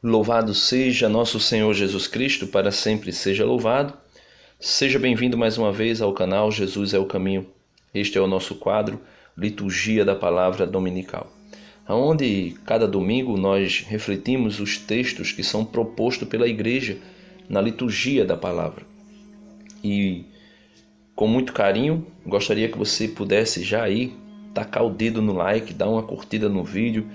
Louvado seja nosso Senhor Jesus Cristo, para sempre seja louvado. Seja bem-vindo mais uma vez ao canal Jesus é o Caminho. Este é o nosso quadro Liturgia da Palavra Dominical, onde cada domingo nós refletimos os textos que são propostos pela Igreja na liturgia da Palavra. E com muito carinho, gostaria que você pudesse já aí tacar o dedo no like, dar uma curtida no vídeo.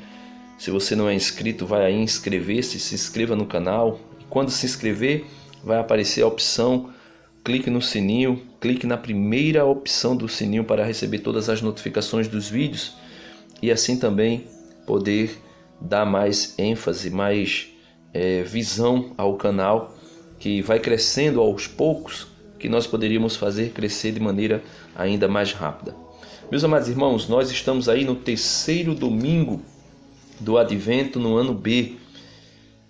Se você não é inscrito, vai aí inscrever-se, se inscreva no canal. E quando se inscrever, vai aparecer a opção, clique no sininho, clique na primeira opção do sininho para receber todas as notificações dos vídeos e assim também poder dar mais ênfase, mais visão ao canal, que vai crescendo aos poucos, que nós poderíamos fazer crescer de maneira ainda mais rápida. Meus amados irmãos, nós estamos aí no terceiro domingo do Advento, no ano B,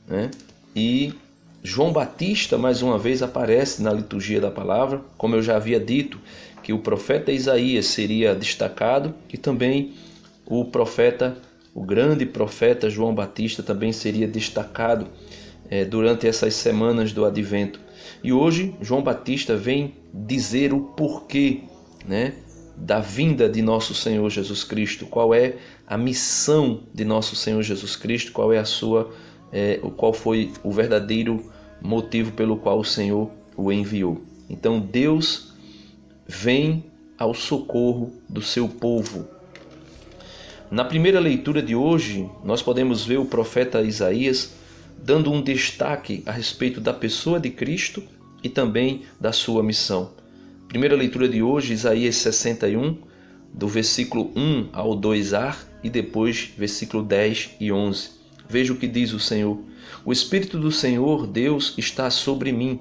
né? E João Batista mais uma vez aparece na liturgia da palavra, como eu já havia dito, que o profeta Isaías seria destacado e também o grande profeta João Batista também seria destacado durante essas semanas do Advento. E hoje João Batista vem dizer o porquê, né, da vinda de nosso Senhor Jesus Cristo, qual é a missão de nosso Senhor Jesus Cristo, qual foi o verdadeiro motivo pelo qual o Senhor o enviou. Então Deus vem ao socorro do seu povo. Na primeira leitura de hoje, nós podemos ver o profeta Isaías dando um destaque a respeito da pessoa de Cristo e também da sua missão. Primeira leitura de hoje, Isaías 61, do versículo 1 ao 2a e depois versículo 10 e 11. Veja o que diz o Senhor. O Espírito do Senhor, Deus, está sobre mim,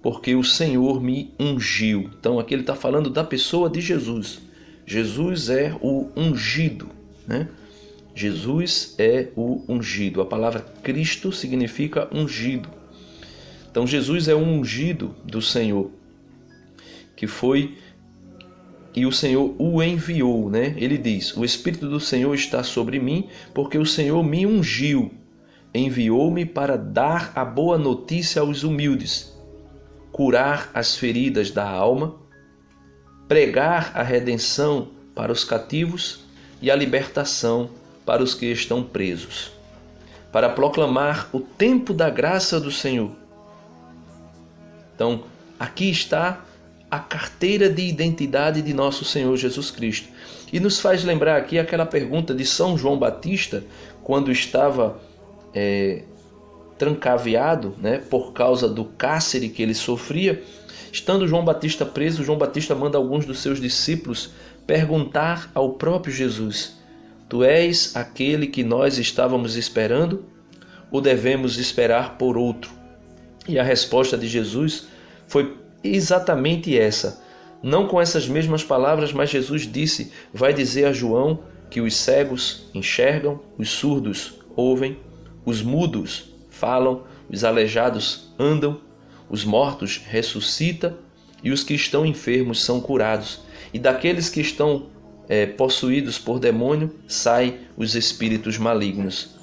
porque o Senhor me ungiu. Então aqui ele está falando da pessoa de Jesus. Jesus é o ungido, né? Jesus é o ungido. A palavra Cristo significa ungido. Então Jesus é o ungido do Senhor, e o Senhor o enviou, né? Ele diz: o Espírito do Senhor está sobre mim, porque o Senhor me ungiu, enviou-me para dar a boa notícia aos humildes, curar as feridas da alma, pregar a redenção para os cativos e a libertação para os que estão presos, para proclamar o tempo da graça do Senhor. Então, aqui está a carteira de identidade de nosso Senhor Jesus Cristo. E nos faz lembrar aqui aquela pergunta de São João Batista, quando estava trancaveado, né, por causa do cárcere que ele sofria. Estando João Batista preso, João Batista manda alguns dos seus discípulos perguntar ao próprio Jesus: tu és aquele que nós estávamos esperando, ou devemos esperar por outro? E a resposta de Jesus foi exatamente essa. Não com essas mesmas palavras, mas Jesus vai dizer a João que os cegos enxergam, os surdos ouvem, os mudos falam, os aleijados andam, os mortos ressuscitam e os que estão enfermos são curados. E daqueles que estão possuídos por demônio, saem os espíritos malignos.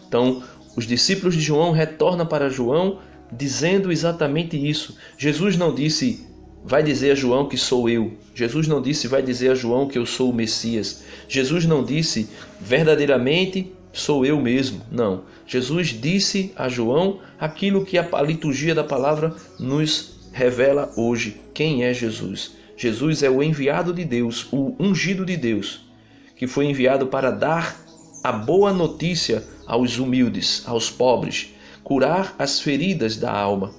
Então, os discípulos de João retornam para João dizendo exatamente isso. Jesus não disse: vai dizer a João que sou eu. Jesus não disse: vai dizer a João que eu sou o Messias. Jesus não disse: verdadeiramente sou eu mesmo. Não. Jesus disse a João aquilo que a liturgia da palavra nos revela hoje. Quem é Jesus? Jesus é o enviado de Deus, o ungido de Deus, que foi enviado para dar a boa notícia aos humildes, aos pobres, curar as feridas da alma,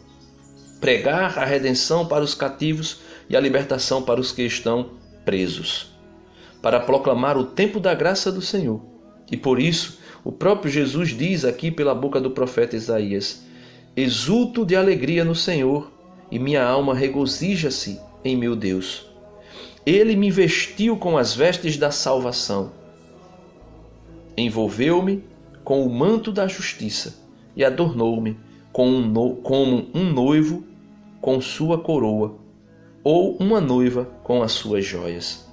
pregar a redenção para os cativos e a libertação para os que estão presos, para proclamar o tempo da graça do Senhor. E por isso, o próprio Jesus diz aqui pela boca do profeta Isaías: exulto de alegria no Senhor, e minha alma regozija-se em meu Deus. Ele me vestiu com as vestes da salvação, envolveu-me com o manto da justiça e adornou-me como um noivo com sua coroa, ou uma noiva com as suas joias.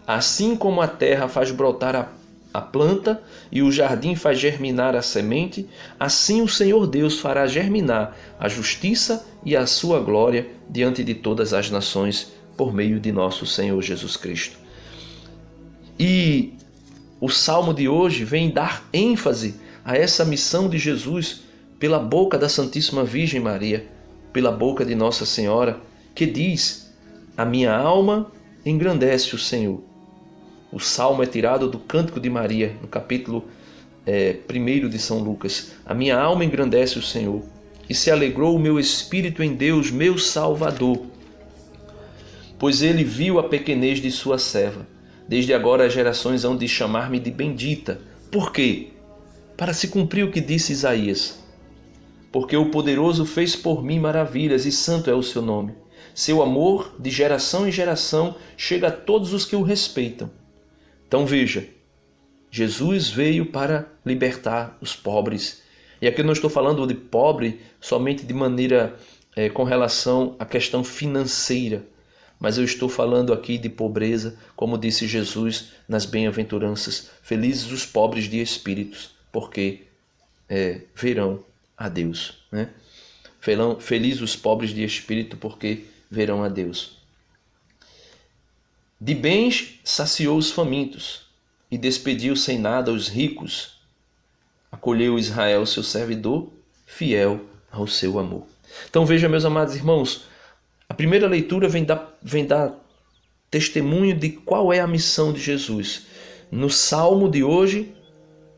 Assim como a terra faz brotar a planta e o jardim faz germinar a semente, assim o Senhor Deus fará germinar a justiça e a sua glória diante de todas as nações por meio de nosso Senhor Jesus Cristo. E o salmo de hoje vem dar ênfase a essa missão de Jesus pela boca da Santíssima Virgem Maria, pela boca de Nossa Senhora, que diz: a minha alma engrandece o Senhor. O salmo é tirado do Cântico de Maria, no capítulo 1 de São Lucas. A minha alma engrandece o Senhor, e se alegrou o meu espírito em Deus, meu Salvador, pois ele viu a pequenez de sua serva. Desde agora as gerações hão de chamar-me de bendita. Por quê? Para se cumprir o que disse Isaías. Porque o poderoso fez por mim maravilhas, e santo é o seu nome. Seu amor, de geração em geração, chega a todos os que o respeitam. Então veja, Jesus veio para libertar os pobres. E aqui eu não estou falando de pobre somente de maneira com relação à questão financeira, mas eu estou falando aqui de pobreza, como disse Jesus nas bem-aventuranças. Felizes os pobres de espíritos, porque verão a Deus, né? Felizes os pobres de espírito, porque verão a Deus. De bens saciou os famintos e despediu sem nada os ricos. Acolheu Israel, seu servidor, fiel ao seu amor. Então veja, meus amados irmãos, a primeira leitura vem dar testemunho de qual é a missão de Jesus. No salmo de hoje,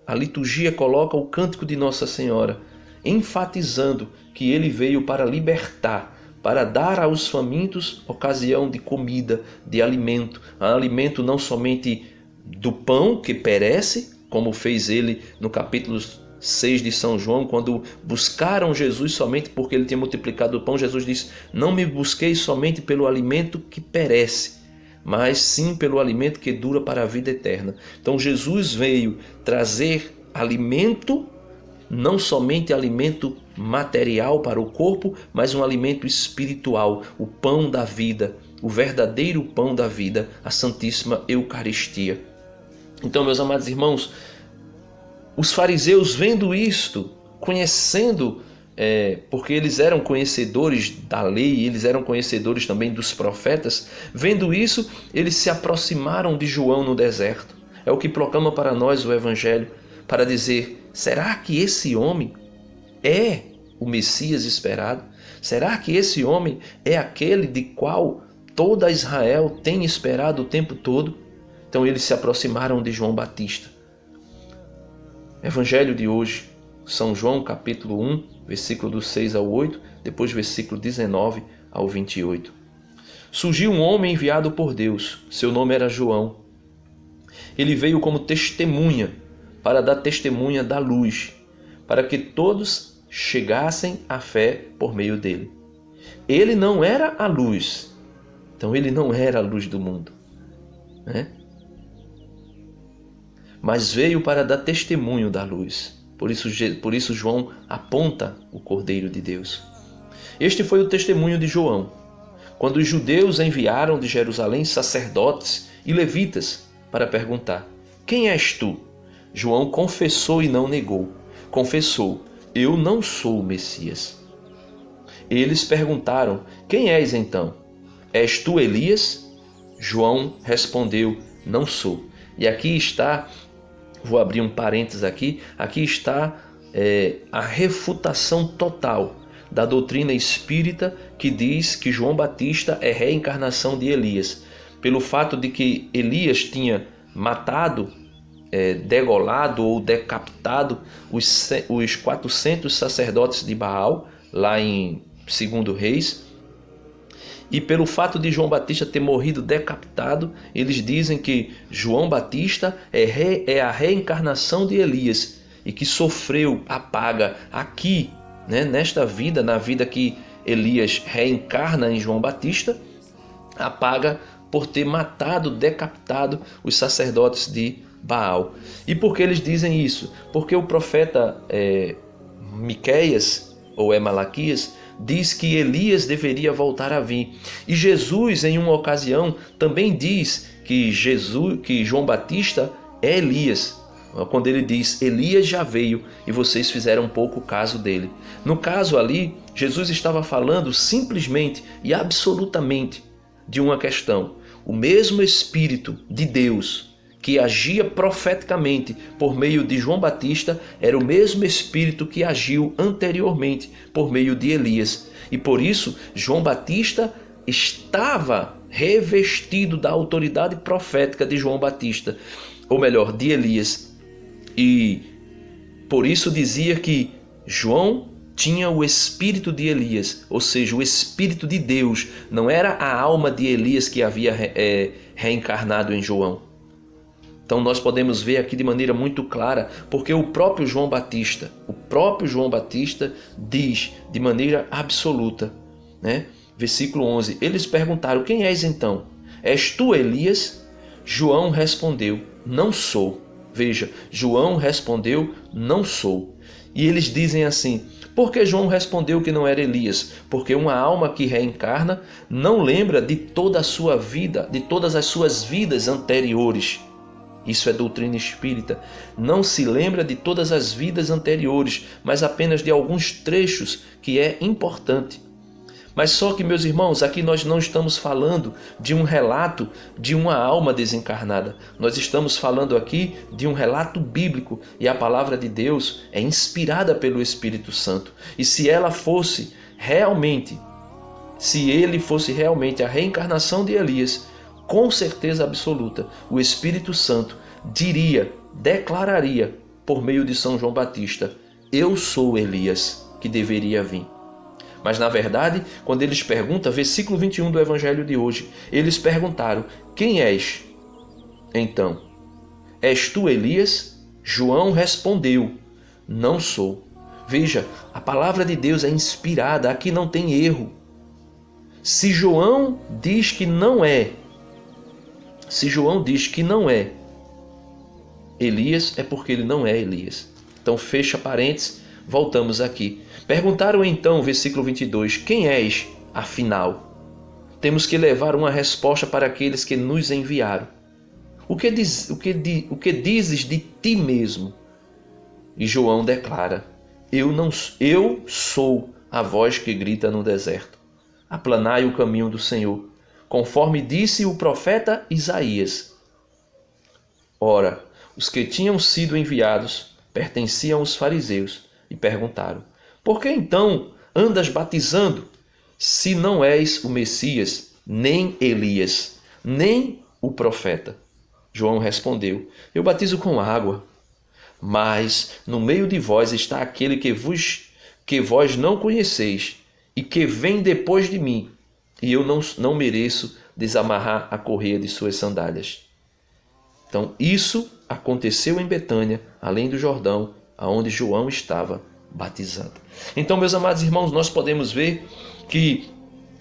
a liturgia coloca o cântico de Nossa Senhora, enfatizando que ele veio para libertar, para dar aos famintos ocasião de comida, de alimento. Alimento não somente do pão que perece, como fez ele no capítulo 6 de São João, quando buscaram Jesus somente porque ele tinha multiplicado o pão. Jesus disse: não me busqueis somente pelo alimento que perece, mas sim pelo alimento que dura para a vida eterna. Então Jesus veio trazer alimento, não somente alimento material para o corpo, mas um alimento espiritual, o pão da vida, o verdadeiro pão da vida, a Santíssima Eucaristia. Então, meus amados irmãos, os fariseus, vendo isto, conhecendo, porque eles eram conhecedores da lei, eles eram conhecedores também dos profetas, vendo isso, eles se aproximaram de João no deserto. É o que proclama para nós o Evangelho, para dizer: será que esse homem é o Messias esperado? Será que esse homem é aquele de qual toda Israel tem esperado o tempo todo? Então eles se aproximaram de João Batista. Evangelho de hoje, São João capítulo 1, versículo do 6 ao 8, depois versículo 19 ao 28. Surgiu um homem enviado por Deus, seu nome era João. Ele veio como testemunha, para dar testemunha da luz, para que todos chegassem à fé por meio dele. Ele não era a luz, então ele não era a luz do mundo, né? Mas veio para dar testemunho da luz. Por isso João aponta o Cordeiro de Deus. Este foi o testemunho de João, quando os judeus enviaram de Jerusalém sacerdotes e levitas para perguntar: quem és tu? João confessou e não negou. Confessou: eu não sou o Messias. Eles perguntaram: quem és então? És tu Elias? João respondeu: não sou. E aqui está, vou abrir um parênteses aqui está a refutação total da doutrina espírita que diz que João Batista é reencarnação de Elias, pelo fato de que Elias tinha matado, degolado ou decapitado os 400 sacerdotes de Baal, lá em 2 Reis, e pelo fato de João Batista ter morrido decapitado, eles dizem que João Batista é a reencarnação de Elias e que sofreu a paga aqui, né, nesta vida, na vida que Elias reencarna em João Batista, a paga por ter matado, decapitado os sacerdotes de Baal. E por que eles dizem isso? Porque o profeta Miqueias, ou Malaquias, diz que Elias deveria voltar a vir. E Jesus, em uma ocasião, também diz que João Batista é Elias. quando ele diz: Elias já veio e vocês fizeram pouco caso dele. No caso ali, Jesus estava falando simplesmente e absolutamente de uma questão. O mesmo Espírito de Deus que agia profeticamente por meio de João Batista era o mesmo Espírito que agiu anteriormente por meio de Elias. E por isso, João Batista estava revestido da autoridade profética de João Batista, ou melhor, de Elias. E por isso dizia que João tinha o espírito de Elias, ou seja, o espírito de Deus. Não era a alma de Elias que havia reencarnado em João. Então nós podemos ver aqui de maneira muito clara, porque o próprio João Batista diz de maneira absoluta, né? Versículo 11, eles perguntaram: quem és então? És tu Elias? João respondeu: não sou. Veja, João respondeu: não sou. E eles dizem assim: por que João respondeu que não era Elias? Porque uma alma que reencarna não lembra de toda a sua vida, de todas as suas vidas anteriores. Isso é doutrina espírita. Não se lembra de todas as vidas anteriores, mas apenas de alguns trechos que é importante. Mas só que, meus irmãos, aqui nós não estamos falando de um relato de uma alma desencarnada. Nós estamos falando aqui de um relato bíblico, e a palavra de Deus é inspirada pelo Espírito Santo. E se ele fosse realmente a reencarnação de Elias, com certeza absoluta, o Espírito Santo declararia por meio de São João Batista: eu sou Elias que deveria vir. Mas na verdade, quando eles perguntam, versículo 21 do Evangelho de hoje, eles perguntaram: quem és? Então, és tu Elias? João respondeu: não sou. Veja, a palavra de Deus é inspirada, aqui não tem erro. Se João diz que não é Elias, é porque ele não é Elias. Então fecha parênteses, voltamos aqui. Perguntaram então, versículo 22, quem és, afinal? Temos que levar uma resposta para aqueles que nos enviaram. O que dizes de ti mesmo? E João declara: eu sou a voz que grita no deserto. Aplanai o caminho do Senhor, conforme disse o profeta Isaías. Ora, os que tinham sido enviados pertenciam aos fariseus e perguntaram: por que então andas batizando, se não és o Messias, nem Elias, nem o profeta? João respondeu: eu batizo com água, mas no meio de vós está aquele que vós não conheceis, e que vem depois de mim, e eu não mereço desamarrar a correia de suas sandálias. Então isso aconteceu em Betânia, além do Jordão, aonde João estava batizando. Então, meus amados irmãos, nós podemos ver que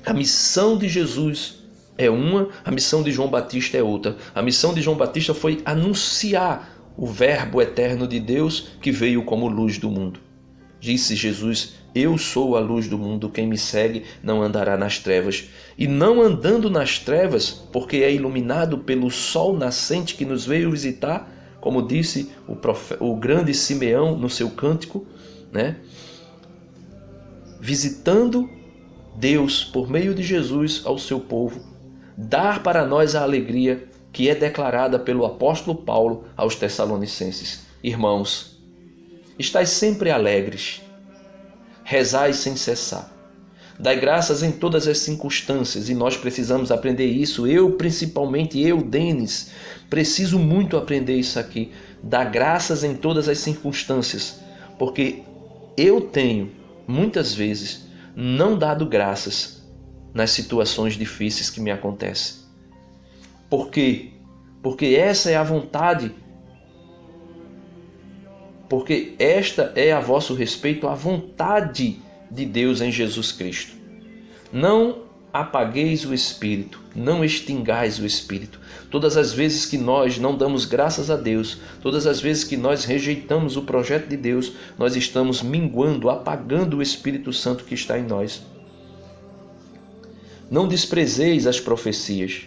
a missão de Jesus é uma, a missão de João Batista é outra. A missão de João Batista foi anunciar o Verbo eterno de Deus que veio como luz do mundo. Disse Jesus: eu sou a luz do mundo, quem me segue não andará nas trevas. E não andando nas trevas, porque é iluminado pelo sol nascente que nos veio visitar, como disse o grande Simeão no seu cântico, né? Visitando Deus por meio de Jesus ao seu povo, dar para nós a alegria que é declarada pelo apóstolo Paulo aos Tessalonicenses. Irmãos, estais sempre alegres, rezai sem cessar, dai graças em todas as circunstâncias, e nós precisamos aprender isso. Principalmente eu, Denis, preciso muito aprender isso aqui, dar graças em todas as circunstâncias, porque eu tenho, muitas vezes, não dado graças nas situações difíceis que me acontecem. Por quê? Porque essa é a vontade, porque esta é a vosso respeito a vontade de Deus em Jesus Cristo. Não apagueis o Espírito, não extingais o Espírito. Todas as vezes que nós não damos graças a Deus, todas as vezes que nós rejeitamos o projeto de Deus, nós estamos minguando, apagando o Espírito Santo que está em nós. Não desprezeis as profecias,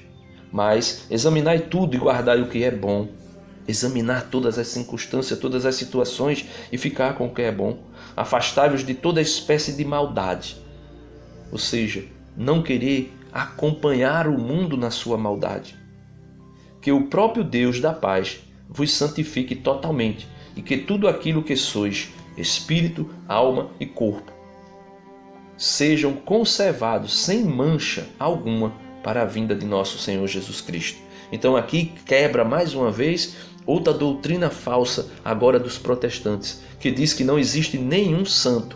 mas examinai tudo e guardai o que é bom. examinar todas as circunstâncias, todas as situações e ficar com o que é bom. Afastai-vos de toda espécie de maldade. Ou seja, não querer acompanhar o mundo na sua maldade. Que o próprio Deus da paz vos santifique totalmente e que tudo aquilo que sois, espírito, alma e corpo, sejam conservados sem mancha alguma para a vinda de nosso Senhor Jesus Cristo. Então aqui quebra mais uma vez outra doutrina falsa agora dos protestantes, que diz que não existe nenhum santo,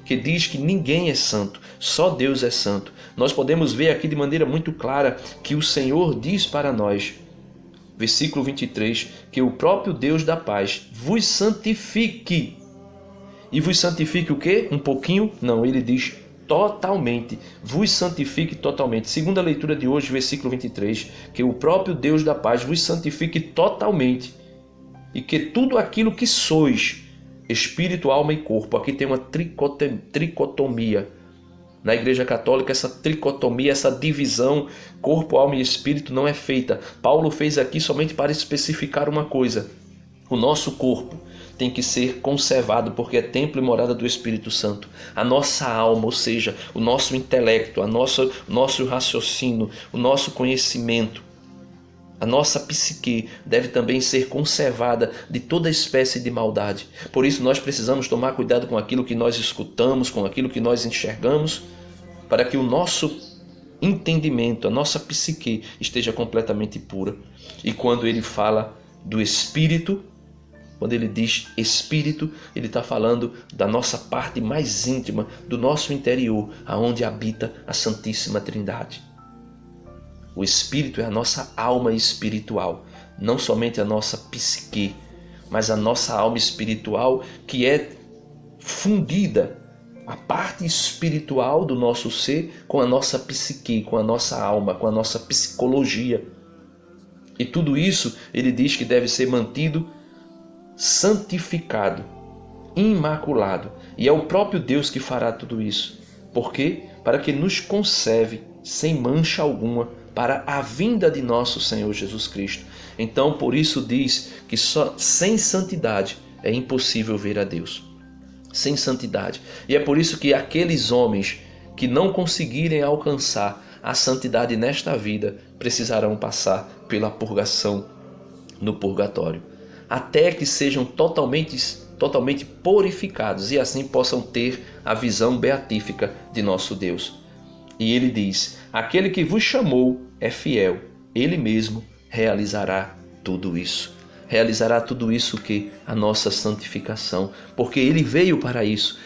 que diz que ninguém é santo, só Deus é santo. Nós podemos ver aqui de maneira muito clara que o Senhor diz para nós, versículo 23, que o próprio Deus da paz vos santifique. E vos santifique o quê? Um pouquinho? Não, ele diz totalmente. Vos santifique totalmente. Segunda leitura de hoje, versículo 23, que o próprio Deus da paz vos santifique totalmente. E que tudo aquilo que sois, espírito, alma e corpo, aqui tem uma tricotomia. Na Igreja Católica, essa tricotomia, essa divisão, corpo, alma e espírito não é feita. Paulo fez aqui somente para especificar uma coisa. O nosso corpo tem que ser conservado porque é templo e morada do Espírito Santo. A nossa alma, ou seja, o nosso intelecto, o nosso raciocínio, o nosso conhecimento, a nossa psique deve também ser conservada de toda espécie de maldade. Por isso nós precisamos tomar cuidado com aquilo que nós escutamos, com aquilo que nós enxergamos, para que o nosso entendimento, a nossa psique esteja completamente pura. E quando ele fala do Espírito, quando ele diz Espírito, ele está falando da nossa parte mais íntima, do nosso interior, aonde habita a Santíssima Trindade. O Espírito é a nossa alma espiritual, não somente a nossa psique, mas a nossa alma espiritual que é fundida, a parte espiritual do nosso ser com a nossa psique, com a nossa alma, com a nossa psicologia. E tudo isso ele diz que deve ser mantido santificado, imaculado. E é o próprio Deus que fará tudo isso. Por quê? Para que nos conserve sem mancha alguma para a vinda de nosso Senhor Jesus Cristo. Então, por isso diz que só sem santidade é impossível ver a Deus. Sem santidade. E é por isso que aqueles homens que não conseguirem alcançar a santidade nesta vida precisarão passar pela purgação no purgatório, até que sejam totalmente purificados e assim possam ter a visão beatífica de nosso Deus. E ele diz: aquele que vos chamou é fiel, ele mesmo realizará tudo isso. Realizará tudo isso que a nossa santificação, porque ele veio para isso.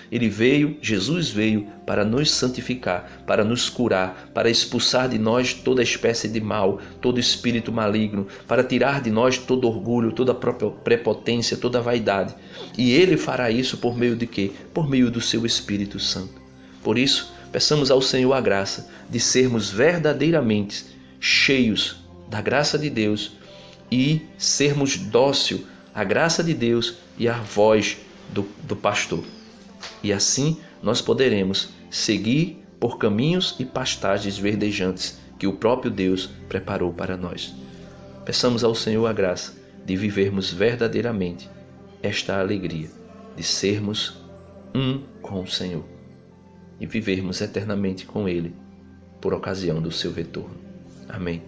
Jesus veio para nos santificar, para nos curar, para expulsar de nós toda espécie de mal, todo espírito maligno, para tirar de nós todo orgulho, toda prepotência, toda vaidade. E ele fará isso por meio de quê? Por meio do seu Espírito Santo. Por isso, peçamos ao Senhor a graça de sermos verdadeiramente cheios da graça de Deus e sermos dócil à graça de Deus e à voz do pastor. E assim nós poderemos seguir por caminhos e pastagens verdejantes que o próprio Deus preparou para nós. Peçamos ao Senhor a graça de vivermos verdadeiramente esta alegria, de sermos um com o Senhor e vivermos eternamente com Ele por ocasião do seu retorno. Amém.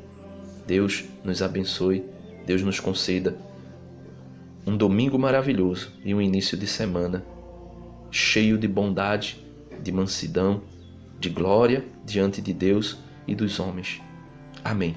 Deus nos abençoe, Deus nos conceda um domingo maravilhoso e um início de semana cheio de bondade, de mansidão, de glória diante de Deus e dos homens. Amém.